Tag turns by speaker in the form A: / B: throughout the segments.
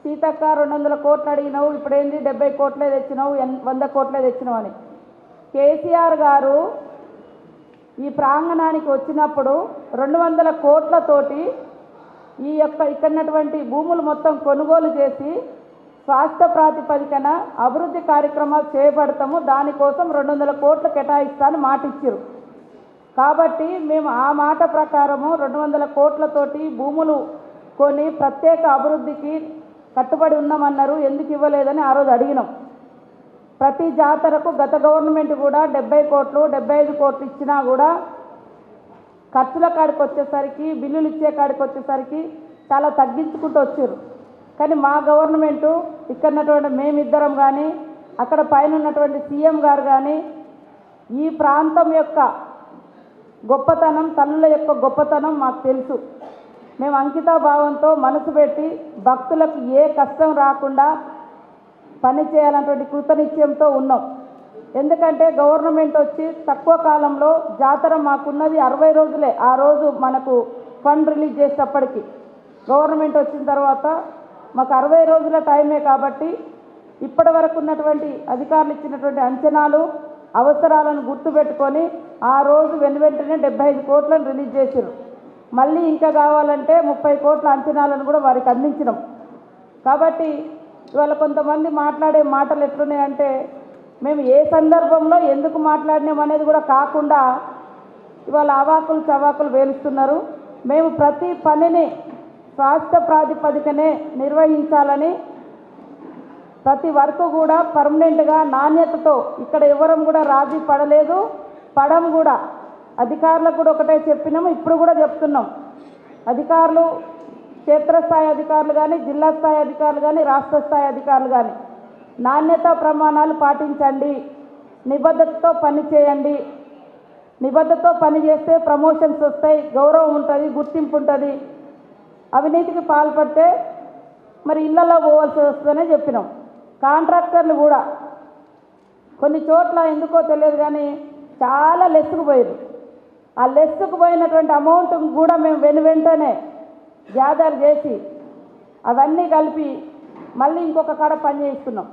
A: సీతక్క 200 కోట్లు అడిగినావు, ఇప్పుడేంది 70 కోట్లే తెచ్చినావు, 100 కోట్లే తెచ్చినావు అని. కేసీఆర్ గారు ఈ ప్రాంగణానికి వచ్చినప్పుడు 200 కోట్లతోటి ఇక్కడున్నటువంటి భూములు మొత్తం కొనుగోలు చేసి స్వాస్థ్య ప్రాతిపదికన అభివృద్ధి కార్యక్రమాలు చేపడతాము, దానికోసం 200 కోట్లు కేటాయిస్తానని మాట ఇచ్చారు. కాబట్టి మేము ఆ మాట ప్రకారము 200 కోట్లతోటి భూములు కొని ప్రత్యేక అభివృద్ధికి కట్టుబడి ఉన్నామన్నారు. ఎందుకు ఇవ్వలేదని ఆ రోజు అడిగినాం. ప్రతి జాతరకు గత గవర్నమెంట్ కూడా 70 కోట్లు 75 కోట్లు ఇచ్చినా కూడా ఖర్చుల కాడికి వచ్చేసరికి, బిల్లులు ఇచ్చే కాడికి వచ్చేసరికి చాలా తగ్గించుకుంటూ వచ్చారు. కానీ మా గవర్నమెంటు ఇక్కడున్నటువంటి మేమిద్దరం కానీ, అక్కడ పైన ఉన్నటువంటి సీఎం గారు కానీ ఈ ప్రాంతం యొక్క గొప్పతనం, తల్లుల యొక్క గొప్పతనం మాకు తెలుసు. మేము అంకితాభావంతో మనసు పెట్టి భక్తులకు ఏ కష్టం రాకుండా పని చేయాలన్నటువంటి కృతనిశ్చయంతో ఉన్నాం. ఎందుకంటే గవర్నమెంట్ వచ్చి తక్కువ కాలంలో జాతర మాకున్నది 60 రోజులే. ఆ రోజు మనకు ఫండ్ రిలీజ్ చేసేటప్పటికి గవర్నమెంట్ వచ్చిన తర్వాత మాకు 60 రోజుల టైమే. కాబట్టి ఇప్పటి వరకు ఉన్నటువంటి అధికారులు ఇచ్చినటువంటి అంచనాలు, అవసరాలను గుర్తుపెట్టుకొని ఆ రోజు వెంటనే 75 కోట్లను రిలీజ్ చేశారు. మళ్ళీ ఇంకా కావాలంటే 30 కోట్ల అంచనాలను కూడా వారికి అందించినాం. కాబట్టి ఇవాళ కొంతమంది మాట్లాడే మాటలు ఎట్లున్నాయంటే మేము ఏ సందర్భంలో ఎందుకు మాట్లాడినాం అనేది కూడా కాకుండా ఇవాళ అవాకులు చవాకులు వేలుస్తున్నారు. మేము ప్రతి పనిని స్వాస్థ్య ప్రాతిపదికనే నిర్వహించాలని, ప్రతి వర్క్ కూడా పర్మనెంట్గా నాణ్యతతో ఇక్కడ ఎవరం కూడా రాజీ పడలేదు, పడం కూడా. అధికారులకు కూడా ఒకటే చెప్పినాము, ఇప్పుడు కూడా చెప్తున్నాం. అధికారులు, క్షేత్రస్థాయి అధికారులు కానీ, జిల్లా స్థాయి అధికారులు కానీ, రాష్ట్ర స్థాయి అధికారులు కానీ నాణ్యతా ప్రమాణాలు పాటించండి, నిబద్ధతతో పని చేయండి. నిబద్ధతతో పని చేస్తే ప్రమోషన్స్ వస్తాయి, గౌరవం ఉంటుంది, గుర్తింపు ఉంటుంది. అవినీతికి పాల్పడితే మరి ఇళ్లలో పోవాల్సి వస్తుందనే చెప్పినాం. కాంట్రాక్టర్లు కూడా కొన్ని చోట్ల ఎందుకో తెలియదు కానీ చాలా లెస్సుకు పోయారు. ఆ లెస్సుకు పోయినటువంటి అమౌంట్ కూడా మేము వెంటనే గ్యాదర్ చేసి అవన్నీ కలిపి మళ్ళీ ఇంకొక కాడ పని చేస్తున్నాం.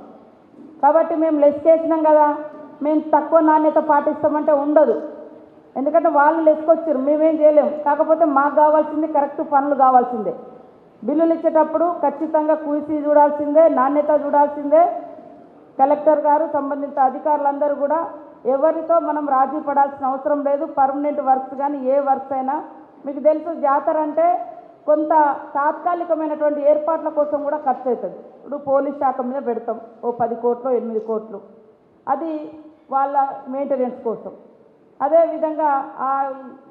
A: కాబట్టి మేము లెస్ చేసినాం కదా, మేము తక్కువ నాణ్యత పాటిస్తామంటే ఉండదు. ఎందుకంటే వాళ్ళు లెస్కొచ్చారు, మేమేం చేయలేము. కాకపోతే మాకు కావాల్సింది కరెక్ట్ పనులు కావాల్సిందే. బిల్లులు ఇచ్చేటప్పుడు ఖచ్చితంగా కూసి చూడాల్సిందే, నాణ్యత చూడాల్సిందే. కలెక్టర్ గారు, సంబంధిత అధికారులందరూ కూడా ఎవరితో మనం రాజీ పడాల్సిన అవసరం లేదు. పర్మనెంట్ వర్క్స్ కానీ ఏ వర్క్స్ అయినా మీకు తెలుసు, జాతర అంటే కొంత తాత్కాలికమైనటువంటి ఏర్పాట్ల కోసం కూడా ఖర్చు అవుతుంది. ఇప్పుడు పోలీస్ శాఖ మీద పెడతాం ఓ 10 కోట్లు 8 కోట్లు, అది వాళ్ళ మెయింటెనెన్స్ కోసం. అదేవిధంగా ఆ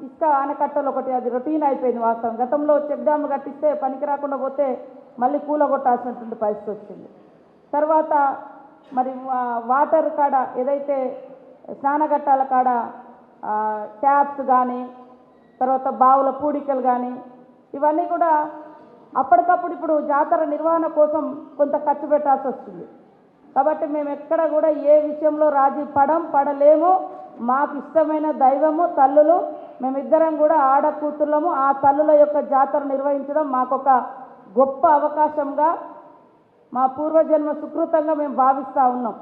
A: ఇసుక ఆనకట్టలు ఒకటి, అది రొటీన్ అయిపోయింది వాస్తవం. గతంలో చెక్ డ్యామ్ కట్టిస్తే పనికి రాకుండా పోతే మళ్ళీ కూలగొట్టాల్సినటువంటి పరిస్థితి వచ్చింది. తర్వాత మరి వాటర్ కాడ ఏదైతే స్నానఘట్టాల కాడ ట్యాప్స్ కానీ, తర్వాత బావుల పూడికలు కానీ, ఇవన్నీ కూడా అప్పటికప్పుడు ఇప్పుడు జాతర నిర్వహణ కోసం కొంత ఖర్చు పెట్టాల్సి వస్తుంది. కాబట్టి మేము ఎక్కడ కూడా ఏ విషయంలో రాజీ పడలేము. మాకు ఇష్టమైన దైవము తల్లులు, మేమిద్దరం కూడా ఆడకూతుర్లము. ఆ తల్లుల యొక్క జాతర నిర్వహించడం మాకొక గొప్ప అవకాశంగా, మా పూర్వజన్మ సుకృతంగా మేము భావిస్తూ ఉన్నాం.